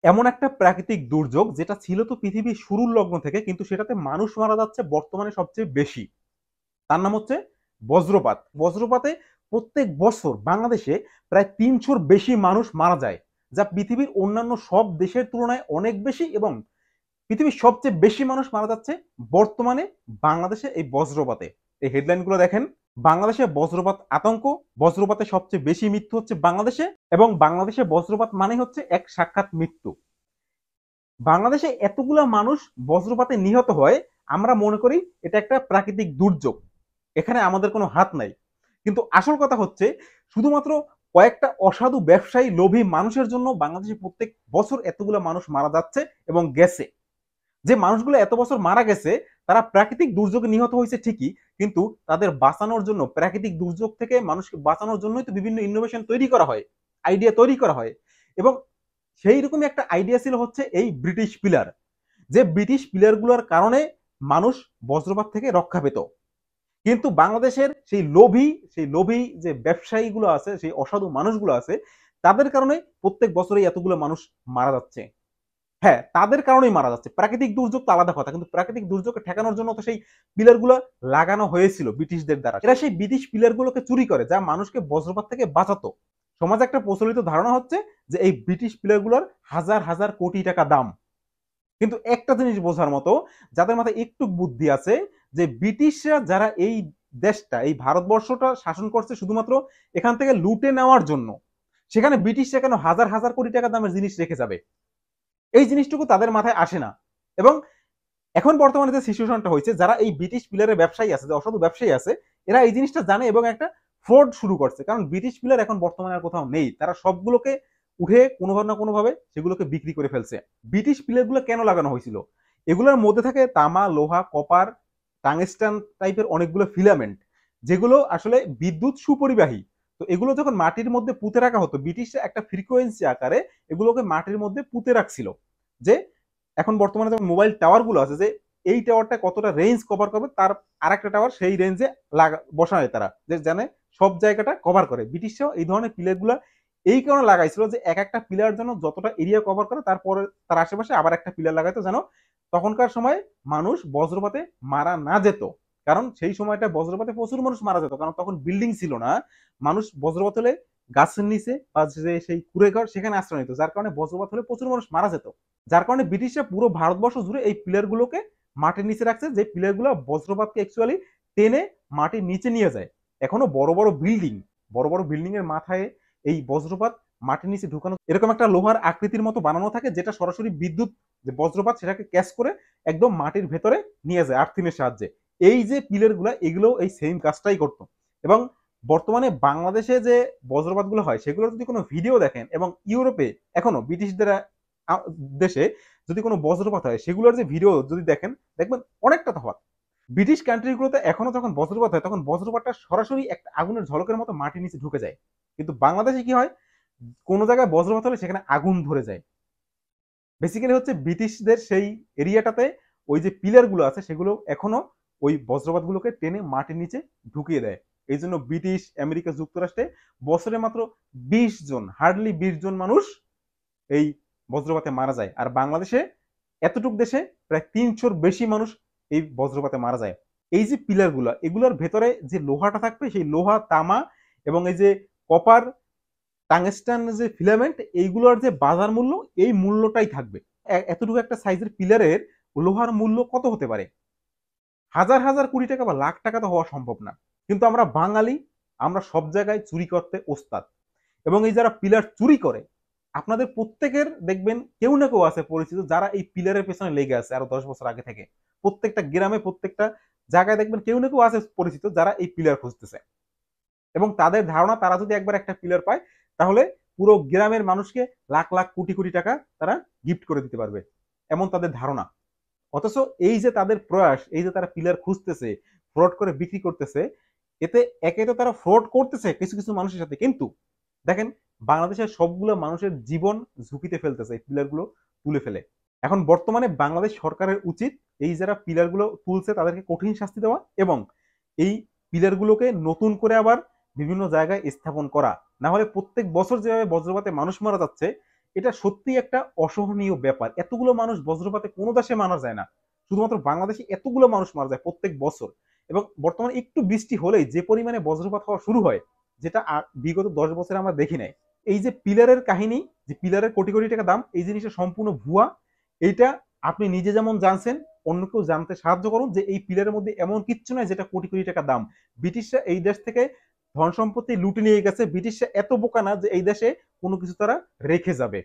এমন একটা প্রাকৃতিক দুর্যোগ যেটা ছিল তো পৃথিবীর শুরুর লগ্ন থেকে, কিন্তু সেটাতে মানুষ মারা যাচ্ছে বর্তমানে সবচেয়ে বেশি। তার নাম হচ্ছে বজ্রপাত। বজ্রপাতে প্রত্যেক বছর বাংলাদেশে প্রায় ৩০০-র বেশি মানুষ মারা যায়, যা পৃথিবীর অন্যান্য সব দেশের তুলনায় অনেক বেশি, এবং পৃথিবীর সবচেয়ে বেশি মানুষ মারা যাচ্ছে বর্তমানে বাংলাদেশে এই বজ্রপাতে। এই হেডলাইনগুলো দেখেন। বাংলাদেশে বজ্রপাত আতঙ্ক, বজ্রপাতে সবচেয়ে বেশি মৃত্যু হচ্ছে বাংলাদেশে, এবং বাংলাদেশে বজ্রপাত মানে হচ্ছে এক সাক্ষাৎ মৃত্যু। বাংলাদেশে এতগুলা মানুষ বজ্রপাতে নিহত হয়, আমরা মনে করি এটা একটা প্রাকৃতিক দুর্যোগ, এখানে আমাদের কোনো হাত নাই। কিন্তু আসল কথা হচ্ছে শুধুমাত্র কয়েকটা অসাধু ব্যবসায়ী লোভী মানুষের জন্য বাংলাদেশে প্রত্যেক বছর এতগুলা মানুষ মারা যাচ্ছে এবং গেছে। যে মানুষগুলো এত বছর মারা গেছে তারা প্রাকৃতিক দুর্যোগে নিহত হয়েছে ঠিকই, কিন্তু তাদের বাঁচানোর জন্য, প্রাকৃতিক দুর্যোগ থেকে মানুষকে বাঁচানোর জন্যই তো বিভিন্ন ইনোভেশন তৈরি করা হয়, আইডিয়া তৈরি করা হয়। এবং সেই রকমই একটা আইডিয়া ছিল হচ্ছে এই ব্রিটিশ পিলার, যে ব্রিটিশ পিলারগুলোর কারণে মানুষ বজ্রপাত থেকে রক্ষা পেত। কিন্তু বাংলাদেশের সেই লোভী যে ব্যবসায়ীগুলো আছে, সেই অসাধু মানুষগুলো আছে, তাদের কারণে প্রত্যেক বছরই এতগুলো মানুষ মারা যাচ্ছে। হ্যাঁ, তাদের কারণেই মারা যাচ্ছে। প্রাকৃতিক দুর্যোগ তো আলাদা কথা, কিন্তু প্রাকৃতিক দুর্যোগকে ঠেকানোর জন্য তো সেই পিলারগুলো লাগানো হয়েছিল ব্রিটিশদের দ্বারা। এরা সেই ব্রিটিশ পিলারগুলোকে চুরি করে, যা মানুষকে বজ্রপাত থেকে বাঁচাতো। সমাজে একটা প্রচলিত ধারণা হচ্ছে যে এই ব্রিটিশ পিলারগুলোর হাজার হাজার কোটি টাকা দাম। কিন্তু একটা জিনিস বোঝার মতো, যাদের মাথায় একটু বুদ্ধি আছে, যে ব্রিটিশরা যারা এই দেশটা, এই ভারতবর্ষটা শাসন করছে শুধুমাত্র এখান থেকে লুটে নেওয়ার জন্য, সেখানে ব্রিটিশরা কেন হাজার হাজার কোটি টাকা দামের জিনিস রেখে যাবে, এই জিনিসটুকু তাদের মাথায় আসে না। এবং এখন বর্তমানে যে সিচুয়েশনটা হয়েছে, যারা এই ব্রিটিশ পিলারের ব্যবসায়ী আছে, যে অসাধু ব্যবসায়ী আছে, এরা এই জিনিসটা জানে এবং একটা ফ্রড শুরু করছে। কারণ ব্রিটিশ পিলার এখন বর্তমানে আর কোথাও নেই, তারা সবগুলোকে উঠে কোনোভাবে না কোনোভাবে সেগুলোকে বিক্রি করে ফেলছে। ব্রিটিশ পিলারগুলো কেন লাগানো হয়েছিল? এগুলোর মধ্যে থাকে তামা, লোহা, কপার, টাংস্টান টাইপের অনেকগুলো ফিলামেন্ট, যেগুলো আসলে বিদ্যুৎ সুপরিবাহী। তো এগুলো যখন মাটির মধ্যে পুঁতে রাখা হতো, ব্রিটিশরা একটা ফ্রিকোয়েন্সি আকারে এগুলোকে মাটির মধ্যে পুঁতে রাখছিল, যে এখন বর্তমানে যেমন মোবাইল টাওয়ার গুলো আছে, যে এই টাওয়ারটা কতটা রেঞ্জ কভার করবে, তার আরেকটা টাওয়ার সেই রেঞ্জে বসায় তারা, যে জানে সব জায়গাটা কভার করে। ব্রিটিশরাও এই ধরনের পিলার গুলা এই কারণে লাগাইছিল, যে এক একটা পিলার যেন যতটা এরিয়া কভার করে, তারপরে তার আশেপাশে আবার একটা পিলার লাগাইতো, যেন তখনকার সময় মানুষ বজ্রপাতে মারা না যেত। কারণ সেই সময়টা বজ্রপাতে প্রচুর মানুষ মারা যেত, কারণ তখন বিল্ডিং ছিল না। মানুষ বজ্রপাত হলে গাছের নিচে বা সেই কুড়ে ঘর, সেখানে আশ্রয় নিত, যার কারণে বজ্রপাত হলে প্রচুর মানুষ মারা যেত। যার কারণে ব্রিটিশরা পুরো ভারতবর্ষ জুড়ে এই পিলারগুলোকে মাটির নিচে রাখছে, যে পিলারগুলো বজ্রপাতকে অ্যাকচুয়ালি টেনে মাটির নিচে নিয়ে যায়। এখনো বড় বড় বিল্ডিং এর মাথায় এই বজ্রপাত মাটির নিচে ঢুকানো, এরকম একটা লোহার আকৃতির মতো বানানো থাকে, যেটা সরাসরি বিদ্যুৎ, যে বজ্রপাত সেটাকে ক্যাচ করে একদম মাটির ভেতরে নিয়ে যায় আর্থিনের সাহায্যে। এই যে পিলারগুলো, এগুলো এই সেম কাজটাই করতো। এবং বর্তমানে বাংলাদেশে যে বজ্রপাতগুলো হয়, সেগুলোর যদি কোনো ভিডিও দেখেন, এবং ইউরোপে এখনো ব্রিটিশদের দেশে যদি কোনো বজ্রপাত হয়, সেগুলোর যে ভিডিও যদি দেখেন, দেখবেন অনেকটা তফাৎ। ব্রিটিশ কান্ট্রিগুলোতে এখনো যখন বজ্রপাত হয়, তখন বজ্রপাতটা সরাসরি একটা আগুনের ঝলকের মতো মাটির নিচে ঢুকে যায়। কিন্তু বাংলাদেশে কি হয়, কোনো জায়গায় বজ্রপাত হলে সেখানে আগুন ধরে যায়। বেসিক্যালি হচ্ছে ব্রিটিশদের সেই এরিয়াটাতে ওই যে পিলার গুলো আছে, সেগুলো এখনো ওই বজ্রপাত গুলোকে টেনে মাটির নিচে ঢুকিয়ে দেয়। এই জন্য ব্রিটিশ, আমেরিকা যুক্তরাষ্ট্রে বছরে মাত্র 20 জন, হার্ডলি 20 জন মানুষ এই বজ্রপাতে মারা যায়। আর বাংলাদেশে এতটুক দেশে প্রায় 300-র বেশি মানুষ এই বজ্রপাতে মারা যায়। এই যে পিলারগুলো, এগুলোর ভেতরে যে লোহাটা থাকবে, সেই লোহা, তামা এবং এই যে কপার, টাংস্টান যে ফিলামেন্ট, এইগুলোর যে বাজার মূল্য, এই মূল্যটাই থাকবে। এতটুকু একটা সাইজের পিলারের লোহার মূল্য কত হতে পারে? হাজার হাজার কোটি টাকা বা লাখ টাকা তো হওয়া সম্ভব না। কিন্তু আমরা বাঙালি, আমরা সব জায়গায় চুরি করতে ওস্তাদ। এবং এই যারা পিলার চুরি করে, আপনাদের প্রত্যেকের দেখবেন কেউ না কেউ আছে পরিচিত, যারা এই পিলারের পেছনে লেগে আছে আরো 10 বছর আগে থেকে। প্রত্যেকটা গ্রামে, প্রত্যেকটা জায়গায় দেখবেন কেউ না কেউ আছে পরিচিত, যারা এই পিলার খুঁজতেছে। এবং তাদের ধারণা, তারা যদি একবার একটা পিলার পায়, তাহলে পুরো গ্রামের মানুষকে লাখ লাখ কোটি কোটি টাকা তারা গিফট করে দিতে পারবে, এমন তাদের ধারণা। অথচ এই যে তাদের প্রয়াস, এই যে তারা পিলার খুঁজতেছে, ফ্রড করে বিক্রি করতেছে, এতে একে তো তারা ফ্রড করতেছে কিছু কিছু মানুষের সাথে, কিন্তু দেখেন বাংলাদেশের সবগুলো মানুষের জীবন ঝুঁকিতে ফেলতেছে এই পিলারগুলো তুলে ফেলে। এখন বর্তমানে বাংলাদেশ সরকারের উচিত এই যারা পিলারগুলো তুলছে তাদেরকে কঠিন শাস্তি দেওয়া, এবং এই পিলারগুলোকে নতুন করে আবার বিভিন্ন জায়গায় স্থাপন করা। না হলে প্রত্যেক বছর যেভাবে বজ্রপাতে মানুষ মারা যাচ্ছে, এটা সত্যি একটা অসহনীয় ব্যাপার। এতগুলো মানুষ বজ্রপাতে কোনো দেশে মারা যায় না, শুধুমাত্র বাংলাদেশে এতগুলো মানুষ মারা যায় প্রত্যেক বছর। এবং বর্তমানে একটু বৃষ্টি হলেই যে পরিমাণে বজ্রপাত হওয়া শুরু হয়, যেটা বিগত 10 বছরে আমরা দেখি নাই। এই যে পিলারের কাহিনী, যে পিলারের কোটি কোটি টাকা দাম, এই জিনিসটা সম্পূর্ণ ভুয়া। এইটা আপনি নিজে যেমন জানছেন, অন্য কেউ জানতে সাহায্য করুন যে এই পিলারের মধ্যে এমন কিচ্ছু নাই যেটা কোটি কোটি টাকা দাম। ব্রিটিশরা এই দেশ থেকে ধন সম্পত্তি লুটে নিয়ে গেছে। ব্রিটিশরা এত বোকা না যে এই দেশে কোনো কিছু তারা রেখে যাবে।